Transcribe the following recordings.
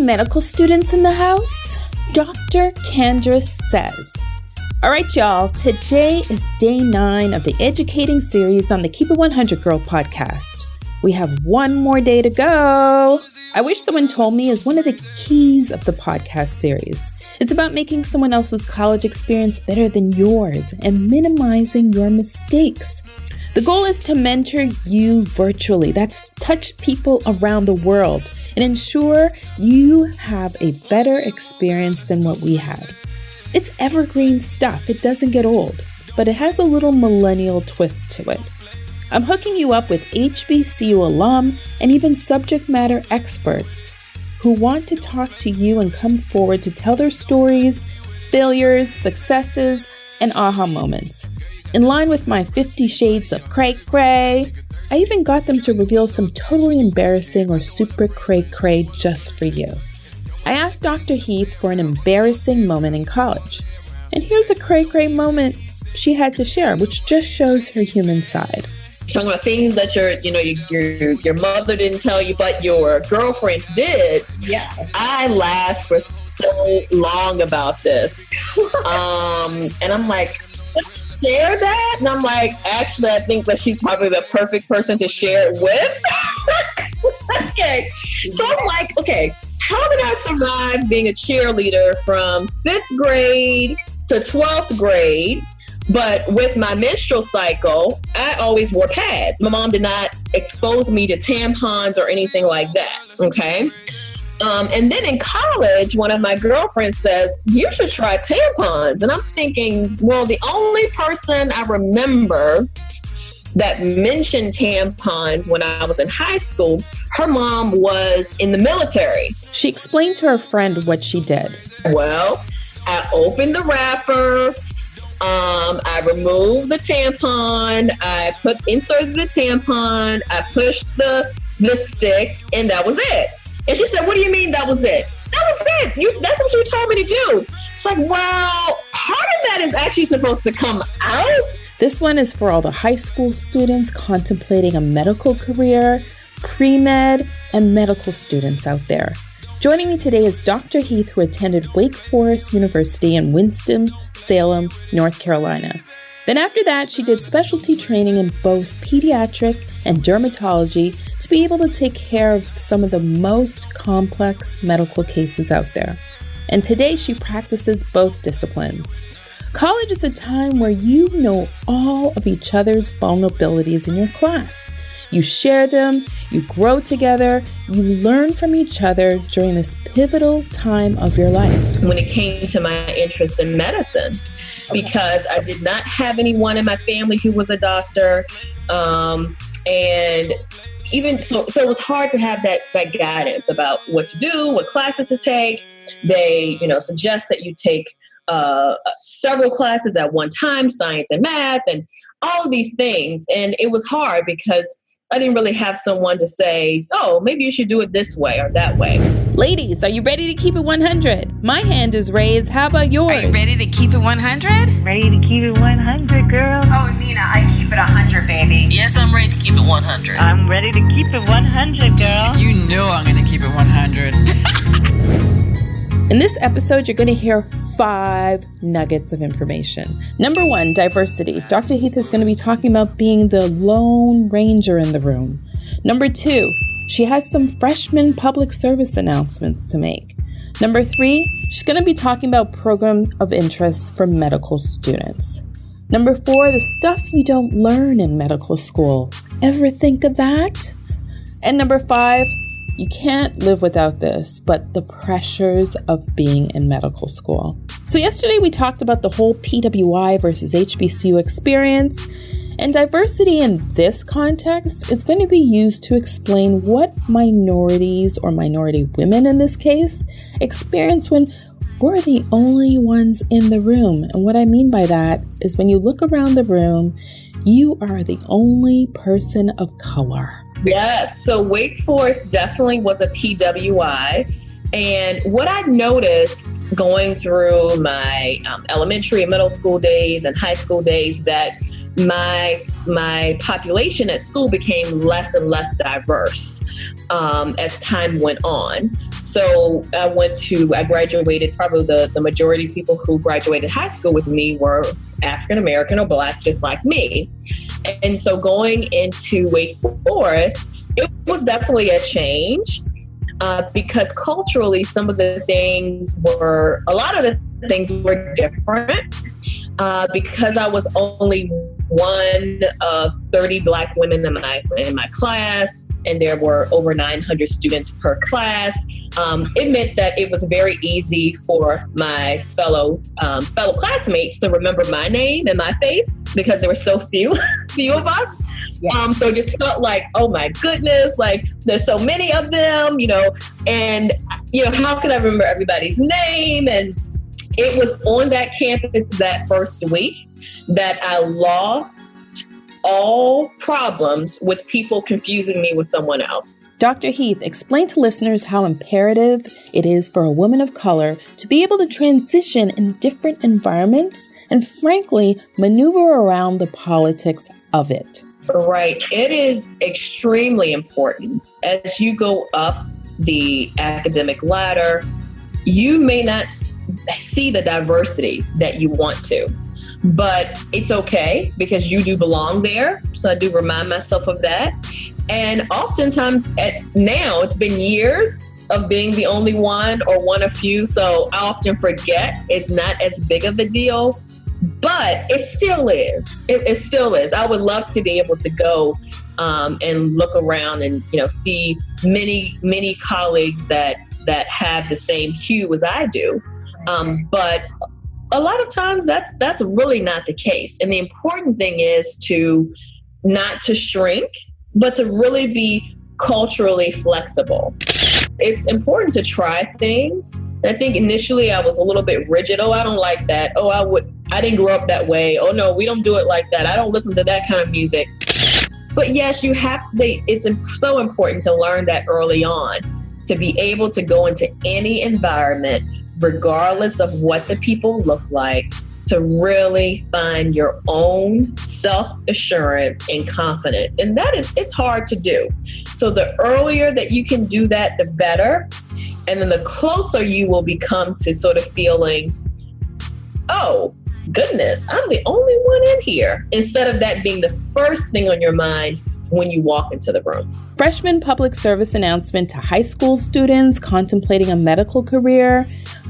medical students in the house? Dr. Candrice says. All right, y'all, today is day 9 of the educating series on the Keep It 100 Girl podcast. We have one more day to go. I wish someone told me is one of the keys of the podcast series. It's about making someone else's college experience better than yours and minimizing your mistakes. The goal is to mentor you virtually. That's touch people around the world and ensure you have a better experience than what we had. It's evergreen stuff. It doesn't get old, but it has a little millennial twist to it. I'm hooking you up with HBCU alum and even subject matter experts who want to talk to you and come forward to tell their stories, failures, successes, and aha moments. In line with my 50 Shades of Cray Cray, I even got them to reveal some totally embarrassing or super cray cray just for you. I asked Dr. Heath for an embarrassing moment in college, and here's a cray cray moment she had to share, which just shows her human side. Talking about things that your mother didn't tell you, but your girlfriends did. Yeah. I laughed for so long about this, and I'm like, share that? And I'm like, actually, I think that she's probably the perfect person to share it with. Okay. So I'm like, okay, how did I survive being a cheerleader from 5th grade to 12th grade? But with my menstrual cycle, I always wore pads. My mom did not expose me to tampons or anything like that. Okay. And then in college, one of my girlfriends says, you should try tampons. And I'm thinking, well, the only person I remember that mentioned tampons when I was in high school, her mom was in the military. She explained to her friend what she did. Well, I opened the wrapper. I removed the tampon. I inserted the tampon. I pushed the stick, and that was it. And she said, what do you mean that was it? That was it. That's what you told me to do. It's like, well, part of that is actually supposed to come out. This one is for all the high school students contemplating a medical career, pre-med, and medical students out there. Joining me today is Dr. Heath, who attended Wake Forest University in Winston-Salem, North Carolina. Then after that, she did specialty training in both pediatric and dermatology to be able to take care of some of the most complex medical cases out there. And today she practices both disciplines. College is a time where you know all of each other's vulnerabilities in your class. You share them, you grow together, you learn from each other during this pivotal time of your life. When it came to my interest in medicine, because I did not have anyone in my family who was a doctor, and even so it was hard to have that guidance about what to do, what classes to take. They, suggest that you take several classes at one time, science and math, and all of these things. And it was hard because I didn't really have someone to say, oh, maybe you should do it this way or that way. Ladies, are you ready to keep it 100? My hand is raised. How about yours? Are you ready to keep it 100? Ready to keep it 100, girl. Oh, Nina, I keep it 100, baby. Yes, I'm ready to keep it 100. I'm ready to keep it 100, girl. You know I'm going to keep it 100. In this episode, you're going to hear 5 nuggets of information. Number 1, diversity. Dr. Heath is going to be talking about being the lone ranger in the room. Number 2, she has some freshman public service announcements to make. Number 3, she's going to be talking about program of interest for medical students. Number 4, the stuff you don't learn in medical school. Ever think of that? And number 5, you can't live without this, but the pressures of being in medical school. So yesterday we talked about the whole PWI versus HBCU experience, and diversity in this context is going to be used to explain what minorities, or minority women in this case, experience when we're the only ones in the room. And what I mean by that is when you look around the room, you are the only person of color. Yes. So Wake Forest definitely was a PWI. And what I noticed going through my elementary and middle school days and high school days, that my population at school became less and less diverse. as time went on. So I graduated, probably the majority of people who graduated high school with me were African American or Black, just like me. And so going into Wake Forest, it was definitely a change because culturally, a lot of the things were different. Because I was only one of 30 Black women in my class, and there were over 900 students per class. It meant that it was very easy for my fellow classmates to remember my name and my face because there were so few of us. Yeah. So it just felt like, oh my goodness, like there's so many of them, and how could I remember everybody's name? And it was on that campus that first week that I lost all problems with people confusing me with someone else. Dr. Heath, explain to listeners how imperative it is for a woman of color to be able to transition in different environments and, frankly, maneuver around the politics of it. Right. It is extremely important. As you go up the academic ladder, you may not see the diversity that you want to, but it's okay because you do belong there. So I do remind myself of that. And oftentimes now it's been years of being the only one or one of few. So I often forget it's not as big of a deal, but it still is. It still is. I would love to be able to go and look around and, see many, many colleagues that have the same hue as I do. But a lot of times that's really not the case. And the important thing is not to shrink, but to really be culturally flexible. It's important to try things. I think initially I was a little bit rigid. Oh, I don't like that. Oh, I didn't grow up that way. Oh no, we don't do it like that. I don't listen to that kind of music. But yes, it's so important to learn that early on, to be able to go into any environment, regardless of what the people look like, to really find your own self-assurance and confidence. And it's hard to do. So the earlier that you can do that, the better. And then the closer you will become to sort of feeling, oh, goodness, I'm the only one in here, instead of that being the first thing on your mind when you walk into the room. Freshman public service announcement to high school students contemplating a medical career,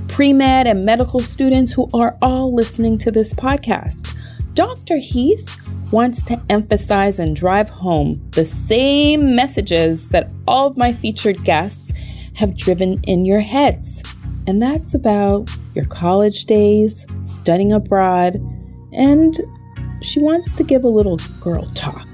pre-med and medical students who are all listening to this podcast. Dr. Heath wants to emphasize and drive home the same messages that all of my featured guests have driven in your heads. And that's about your college days, studying abroad, and she wants to give a little girl talk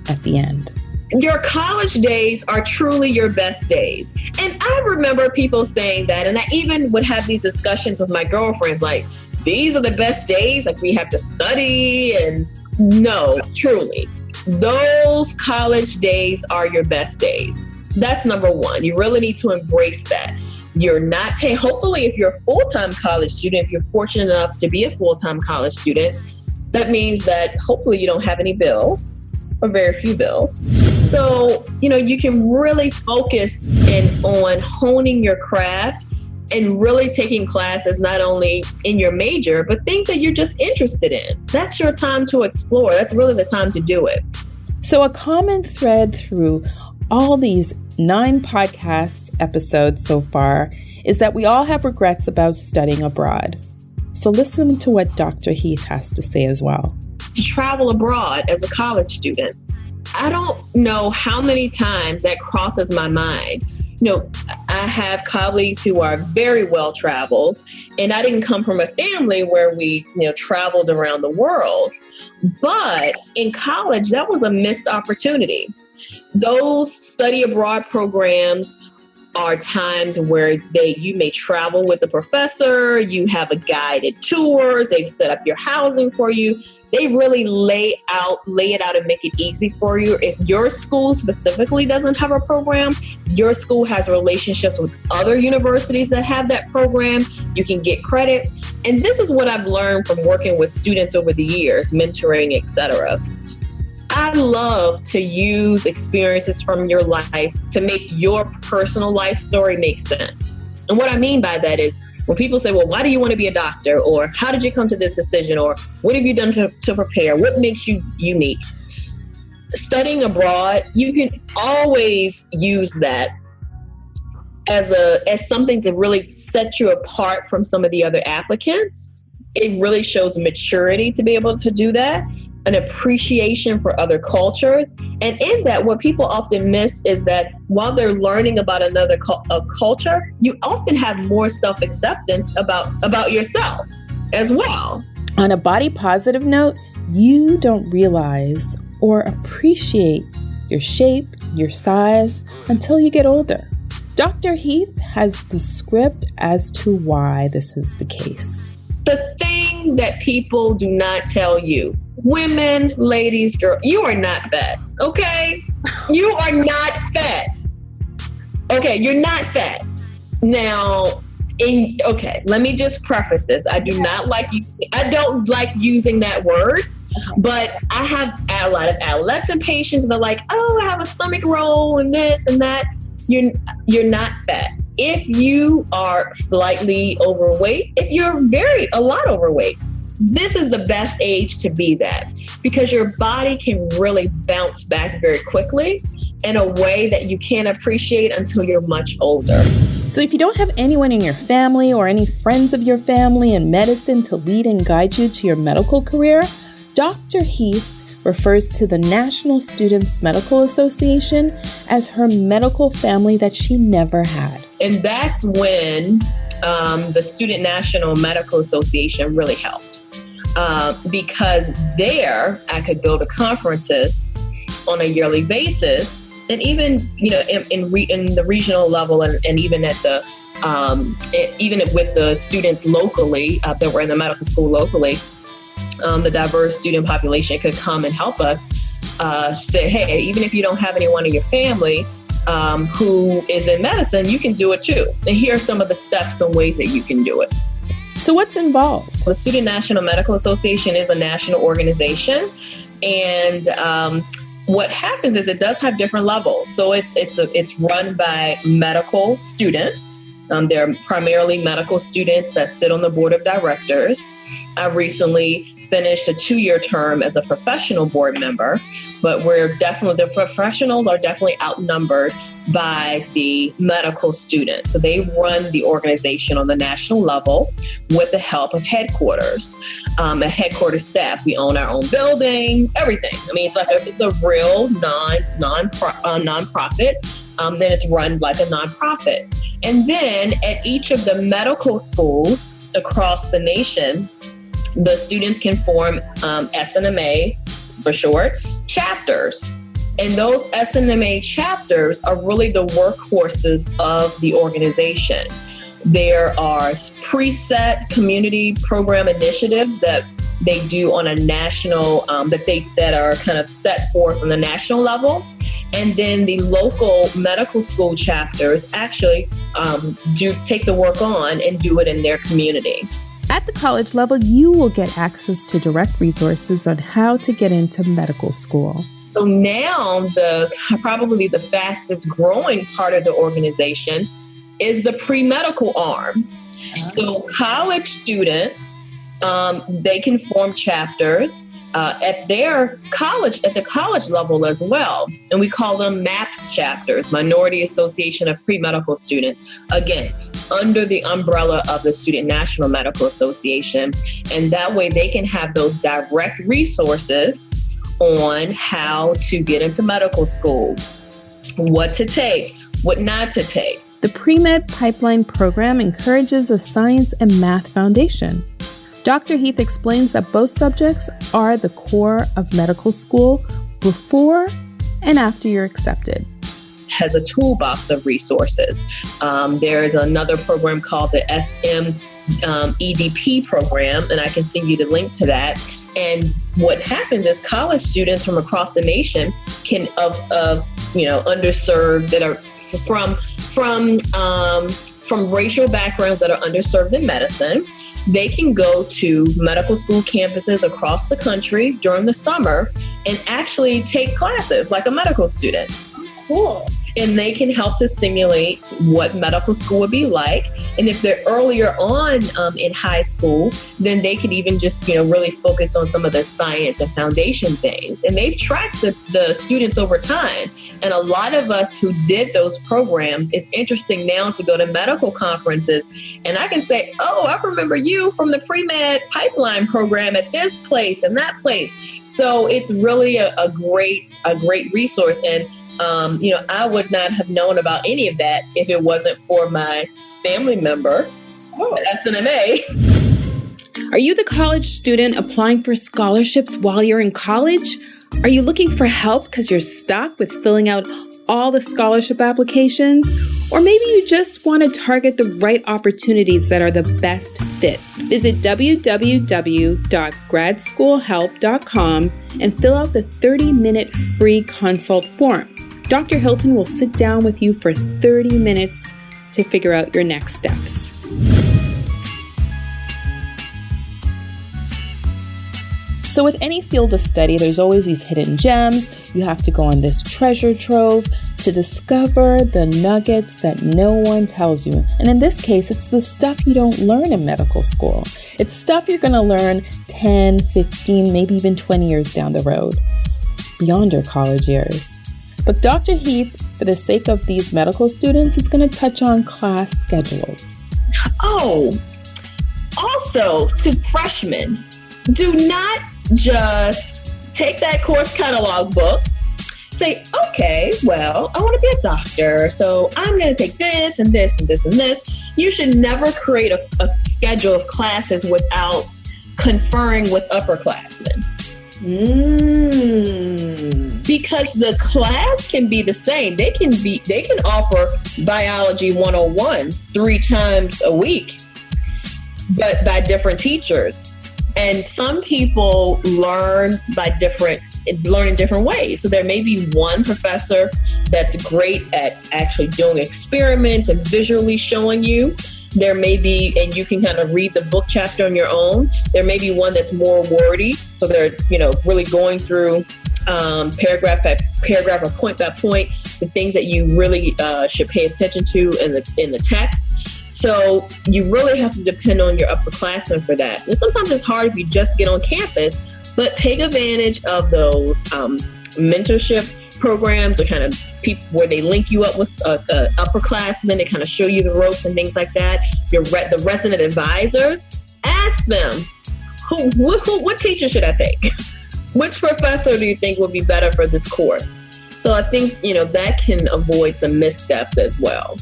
at the end. Your college days are truly your best days. And I remember people saying that, and I even would have these discussions with my girlfriends, like, these are the best days, like we have to study. And no, truly, those college days are your best days. That's number one. You really need to embrace that. You're not paying, hopefully if you're a full-time college student, if you're fortunate enough to be a full-time college student, that means that hopefully you don't have any bills or very few bills. So, you can really focus on honing your craft and really taking classes not only in your major, but things that you're just interested in. That's your time to explore. That's really the time to do it. So a common thread through all these 9 podcasts episodes so far is that we all have regrets about studying abroad. So listen to what Dr. Heath has to say as well. To travel abroad as a college student, I don't know how many times that crosses my mind. I have colleagues who are very well traveled, and I didn't come from a family where we, traveled around the world. But in college, that was a missed opportunity. Those study abroad programs are times where you may travel with the professor, you have a guided tours, they've set up your housing for you. They really lay it out and make it easy for you. If your school specifically doesn't have a program, your school has relationships with other universities that have that program. You can get credit. And this is what I've learned from working with students over the years, mentoring, etc. I love to use experiences from your life to make your personal life story make sense. And what I mean by that is when people say, well, why do you want to be a doctor? Or how did you come to this decision? Or what have you done to prepare? What makes you unique? Studying abroad, you can always use that as something to really set you apart from some of the other applicants. It really shows maturity to be able to do that, an appreciation for other cultures. And in that, what people often miss is that while they're learning about another culture, you often have more self-acceptance about yourself as well. On a body positive note, you don't realize or appreciate your shape, your size until you get older. Dr. Heath has the script as to why this is the case. The thing that people do not tell you, women, ladies, girls, you are not fat, okay? You are not fat. Okay, you're not fat. Now, let me just preface this. I don't like using that word, but I have a lot of adolescent patients that are like, oh, I have a stomach roll and this and that. You're not fat. If you are slightly overweight, if you're a lot overweight, this is the best age to be that, because your body can really bounce back very quickly in a way that you can't appreciate until you're much older. So if you don't have anyone in your family or any friends of your family in medicine to lead and guide you to your medical career, Dr. Heath refers to the National Students Medical Association as her medical family that she never had. And that's when the Student National Medical Association really helped. Because there I could go to conferences on a yearly basis, and even in the regional level, and even at the even with the students locally that were in the medical school locally, the diverse student population could come and help us say, hey, even if you don't have anyone in your family who is in medicine, you can do it too. And here are some of the steps and ways that you can do it. So what's involved? The Student National Medical Association is a national organization. And what happens is it does have different levels. So it's run by medical students. They're primarily medical students that sit on the board of directors. I recently finished a 2-year term as a professional board member, but the professionals are definitely outnumbered by the medical students. So they run the organization on the national level with the help of headquarters, a headquarters staff. We own our own building, everything. I mean, it's a real nonprofit. Then it's run like a nonprofit. And then at each of the medical schools across the nation, the students can form SNMA, for short, chapters. And those SNMA chapters are really the workhorses of the organization. There are preset community program initiatives that they do on a national, that are kind of set forth on the national level. And then the local medical school chapters actually do take the work on and do it in their community. At the college level, you will get access to direct resources on how to get into medical school. So now probably the fastest growing part of the organization is the pre-medical arm. So college students, they can form chapters at the college level as well. And we call them MAPS chapters, Minority Association of Pre-Medical Students. Again, under the umbrella of the Student National Medical Association. And that way they can have those direct resources on how to get into medical school, what to take, what not to take. The Pre-Med Pipeline program encourages a science and math foundation. Dr. Heath explains that both subjects are the core of medical school before and after you're accepted. Has a toolbox of resources. There is another program called the EDP program, and I can send you the link to that. And what happens is college students from across the nation can, underserved, that are from racial backgrounds that are underserved in medicine. They can go to medical school campuses across the country during the summer and actually take classes like a medical student. Cool. And they can help to simulate what medical school would be like. And if they're earlier on in high school, then they could even just, really focus on some of the science and foundation things. And they've tracked the students over time. And a lot of us who did those programs, it's interesting now to go to medical conferences. And I can say, oh, I remember you from the pre-med pipeline program at this place and that place. So it's really a great resource. And I would not have known about any of that if it wasn't for my family member at SNMA. Are you the college student applying for scholarships while you're in college? Are you looking for help because you're stuck with filling out all the scholarship applications? Or maybe you just want to target the right opportunities that are the best fit. Visit www.gradschoolhelp.com and fill out the 30-minute free consult form. Dr. Hilton will sit down with you for 30 minutes to figure out your next steps. So with any field of study, there's always these hidden gems. You have to go on this treasure trove to discover the nuggets that no one tells you. And in this case, it's the stuff you don't learn in medical school. It's stuff you're going to learn 10, 15, maybe even 20 years down the road, beyond your college years. But Dr. Heath, for the sake of these medical students, is going to touch on class schedules. Oh, also to freshmen, do not just take that course catalog book, say, okay, well, I want to be a doctor, so I'm going to take this and this and this and this. You should never create a schedule of classes without conferring with upperclassmen. Because the class can be the same. They can offer biology 101 3 times a week, but by different teachers. And some people learn in different ways. So there may be one professor that's great at actually doing experiments and visually showing you. There may be, and you can kind of read the book chapter on your own. There may be one that's more wordy. So they're, really going through paragraph by paragraph or point by point, the things that you really should pay attention to in the text. So you really have to depend on your upperclassmen for that. And sometimes it's hard if you just get on campus, but take advantage of those mentorship programs or kind of people where they link you up with upperclassmen to kind of show you the ropes and things like that. The resident advisors, ask them, what teacher should I take? Which professor do you think would be better for this course? So I think, that can avoid some missteps as well.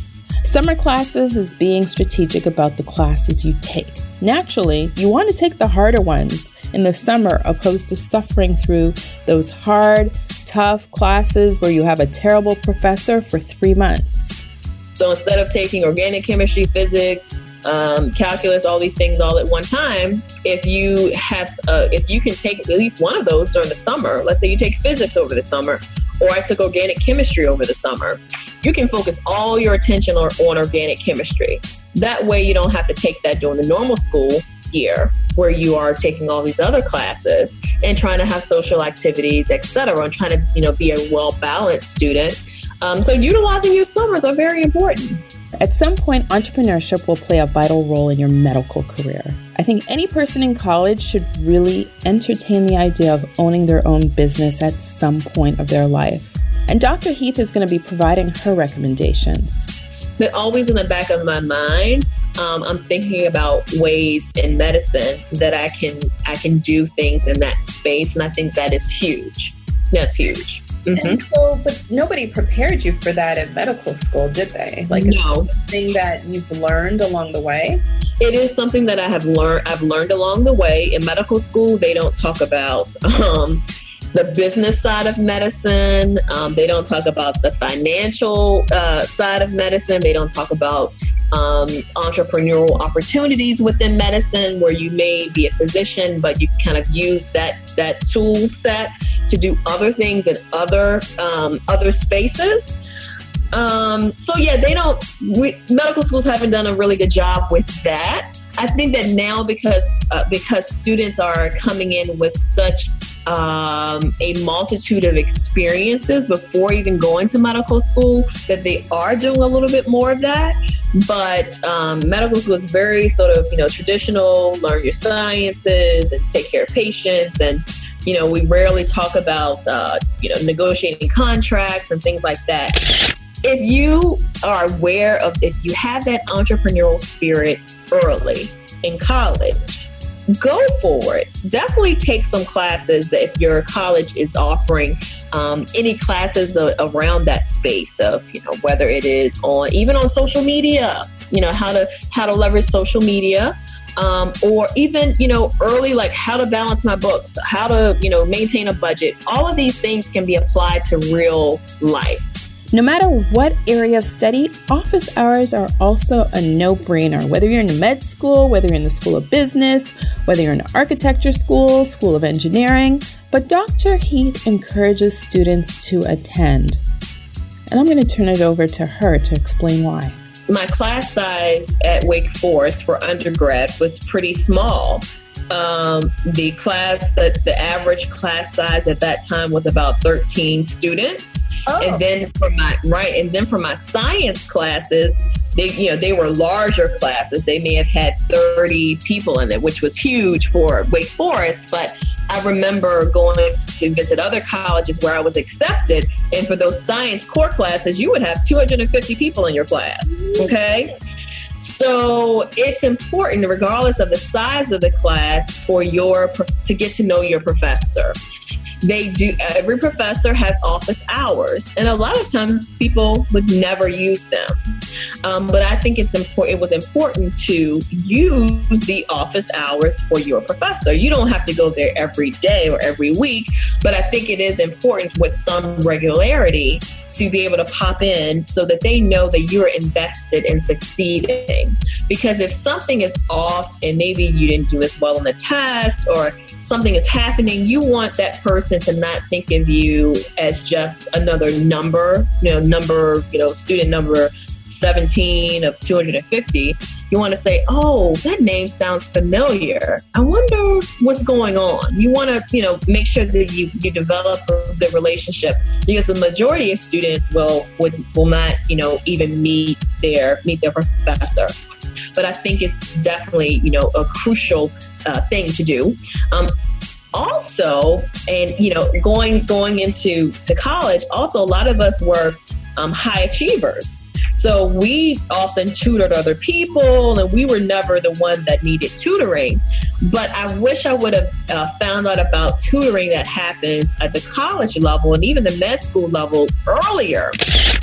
Summer classes is being strategic about the classes you take. Naturally, you want to take the harder ones in the summer opposed to suffering through those hard, tough classes where you have a terrible professor for 3 months. So instead of taking organic chemistry, physics, calculus, all these things all at one time, if you can take at least one of those during the summer, let's say you take physics over the summer, or I took organic chemistry over the summer, you can focus all your attention on organic chemistry. That way you don't have to take that during the normal school year where you are taking all these other classes and trying to have social activities, etc., and trying to, be a well-balanced student. So utilizing your summers are very important. At some point, entrepreneurship will play a vital role in your medical career. I think any person in college should really entertain the idea of owning their own business at some point of their life. And Dr. Heath is going to be providing her recommendations. But always in the back of my mind, I'm thinking about ways in medicine that I can do things in that space. And I think that is huge. That's huge. Mm-hmm. And so, but nobody prepared you for that at medical school, did they? No. Is it something that you've learned along the way? It is something that I've learned along the way. In medical school, they don't talk about the business side of medicine. They don't talk about the financial side of medicine. They don't talk about entrepreneurial opportunities within medicine where you may be a physician, but you kind of use that tool set to do other things in other spaces. So yeah, medical schools haven't done a really good job with that. I think that now because students are coming in with such a multitude of experiences before even going to medical school, that they are doing a little bit more of that. But medical school is very sort of, traditional, learn your sciences and take care of patients. And, we rarely talk about, negotiating contracts and things like that. If you are aware of, if you have that entrepreneurial spirit early in college, go for it. Definitely take some classes that if your college is offering any classes around that space of, whether it is even on social media, how to leverage social media, or even, early, like how to balance my books, how to, maintain a budget. All of these things can be applied to real life. No matter what area of study, office hours are also a no-brainer. Whether you're in med school, whether you're in the School of Business, whether you're in an architecture school, School of Engineering, but Dr. Heath encourages students to attend. And I'm going to turn it over to her to explain why. My class size at Wake Forest for undergrad was pretty small. The average class size at that time was about 13 students. Oh. And then for my science classes, they were larger classes. They may have had 30 people in it, which was huge for Wake Forest. But I remember going to visit other colleges where I was accepted. And for those science core classes, you would have 250 people in your class. Okay. So it's important, regardless of the size of the class, to get to know your professor. Every professor has office hours, and a lot of times people would never use them. But I think it was important to use the office hours for your professor. You don't have to go there every day or every week, but I think it is important with some regularity to be able to pop in so that they know that you're invested in succeeding. Because if something is off and maybe you didn't do as well on the test or something is happening, you want that person to not think of you as just another number, student number 17 of 250. You want to say, oh, that name sounds familiar. I wonder what's going on. You want to, make sure that you develop the relationship, because the majority of students will not, even meet their professor. But I think it's definitely, a crucial thing to do. Also, and going into college, also a lot of us were high achievers. So we often tutored other people, and we were never the one that needed tutoring. But I wish I would have found out about tutoring that happens at the college level and even the med school level earlier.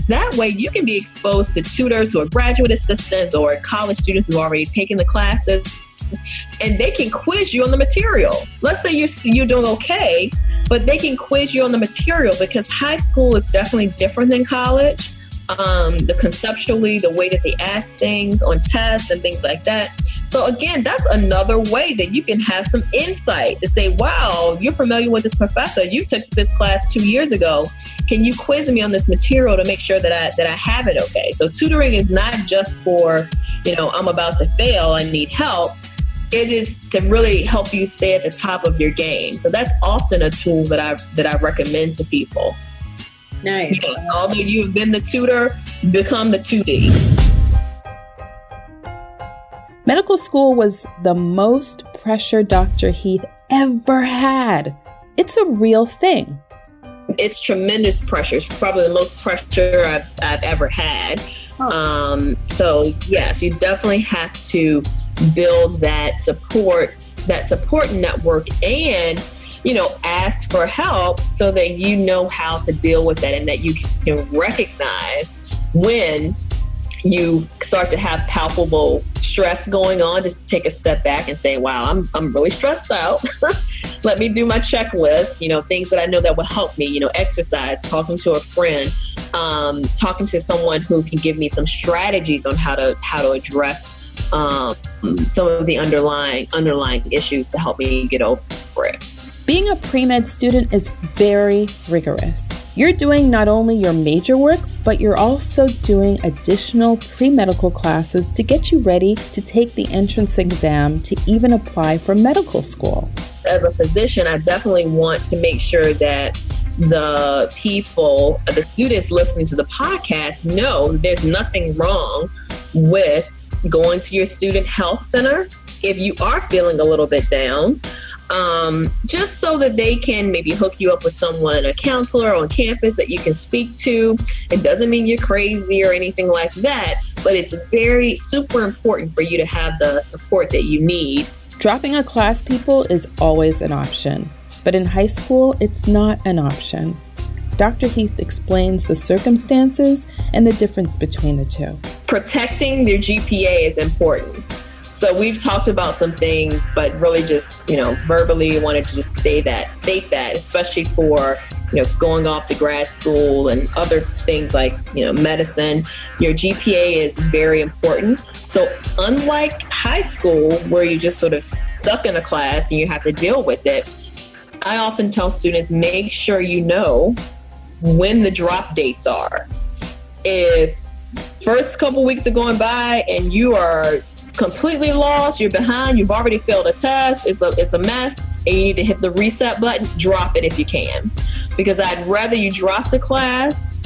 That way you can be exposed to tutors who are graduate assistants or college students who have already taken the classes, and they can quiz you on the material. Let's say you're doing okay, but they can quiz you on the material, because high school is definitely different than college. Conceptually, the way that they ask things on tests and things like that. So again, that's another way that you can have some insight to say, wow, you're familiar with this professor. You took this class 2 years ago. Can you quiz me on this material to make sure that I have it okay? So tutoring is not just for, I'm about to fail, I need help. It is to really help you stay at the top of your game. So that's often a tool that I recommend to people. Nice. Although you've been the tutor, become the 2D. Medical school was the most pressure Dr. Heath ever had. It's a real thing. It's tremendous pressure. It's probably the most pressure I've ever had. So yes, you definitely have to build that support network, and ask for help so that you know how to deal with that, and that you can recognize when you start to have palpable stress going on. Just take a step back and say, wow, I'm really stressed out. Let me do my checklist, things that I know that will help me, exercise, talking to a friend, talking to someone who can give me some strategies on how to address some of the underlying issues to help me get over it. Being a pre-med student is very rigorous. You're doing not only your major work, but you're also doing additional pre-medical classes to get you ready to take the entrance exam to even apply for medical school. As a physician, I definitely want to make sure that the people, the students listening to the podcast know there's nothing wrong with going to your student health center if you are feeling a little bit down, just so that they can maybe hook you up with someone, a counselor on campus that you can speak to. It doesn't mean you're crazy or anything like that, but it's very super important for you to have the support that you need. Dropping a class, people, is always an option. But in high school, it's not an option. Dr. Heath explains the circumstances and the difference between the two. Protecting their GPA is important. So we've talked about some things, but really just, verbally wanted to just state that, especially for, going off to grad school and other things like, medicine. Your GPA is very important. So unlike high school, where you're just sort of stuck in a class and you have to deal with it, I often tell students, make sure you know when the drop dates are. If first couple weeks are going by and you are completely lost, you're behind, you've already failed a test, it's a mess, and you need to hit the reset button, drop it if you can. Because I'd rather you drop the class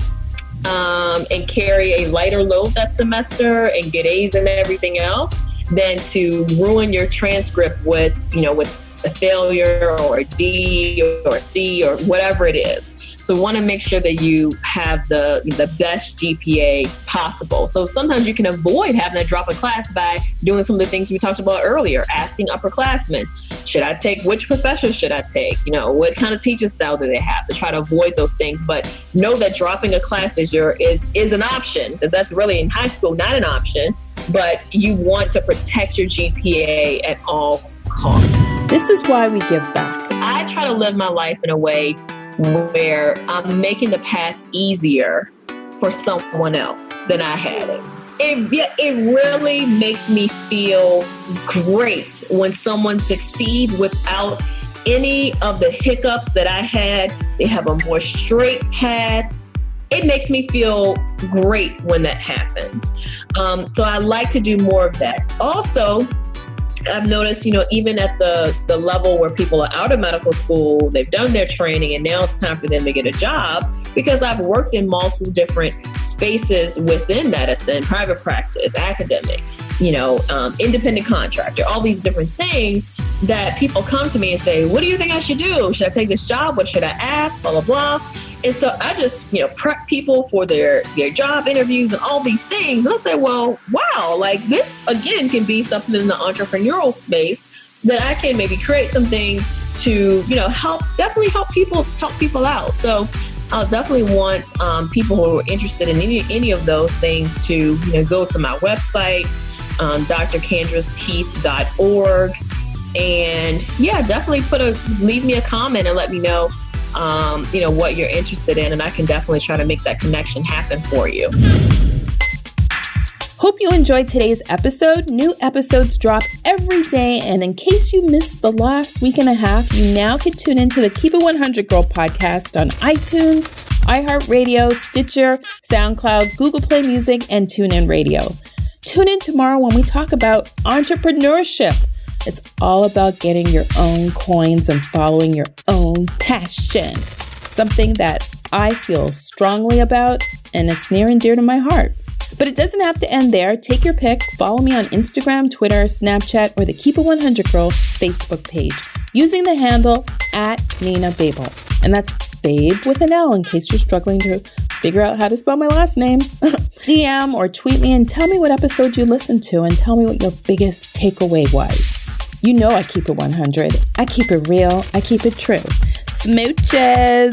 and carry a lighter load that semester and get A's and everything else than to ruin your transcript with a failure or a D or a C or whatever it is. So want to make sure that you have the best GPA possible. So sometimes you can avoid having to drop a class by doing some of the things we talked about earlier, asking upperclassmen, which professor should I take? What kind of teaching style do they have, to try to avoid those things. But know that dropping a class is an option, because that's really in high school not an option, but you want to protect your GPA at all costs. This is why we give back. I try to live my life in a way where I'm making the path easier for someone else than I had it. It really makes me feel great when someone succeeds without any of the hiccups that I had. They have a more straight path. It makes me feel great when that happens. So I like to do more of that. Also, I've noticed, even at the level where people are out of medical school, they've done their training and now it's time for them to get a job, because I've worked in multiple different spaces within medicine, private practice, academic, independent contractor, all these different things that people come to me and say, what do you think I should do? Should I take this job? What should I ask? Blah, blah, blah. And so I just, prep people for their job interviews and all these things. And I say, well, wow, like this, again, can be something in the entrepreneurial space that I can maybe create some things to, help people out. So I'll definitely want people who are interested in any of those things to, go to my website, drcandriceheath.org. And definitely leave me a comment and let me know what you're interested in, and I can definitely try to make that connection happen for you. Hope you enjoyed today's episode. New episodes drop every day, and in case you missed the last week and a half, you now can tune into the Keep It 100 Girl podcast on iTunes, iHeartRadio, Stitcher, SoundCloud, Google Play Music, and TuneIn Radio. Tune in tomorrow when we talk about entrepreneurship. It's all about getting your own coins and following your own passion. Something that I feel strongly about, and it's near and dear to my heart. But it doesn't have to end there. Take your pick. Follow me on Instagram, Twitter, Snapchat, or the Keep It 100 Girl Facebook page using the handle @NinaBabel. And that's Babe with an L in case you're struggling to figure out how to spell my last name. DM or tweet me and tell me what episode you listened to and tell me what your biggest takeaway was. I keep it 100. I keep it real. I keep it true. Smooches.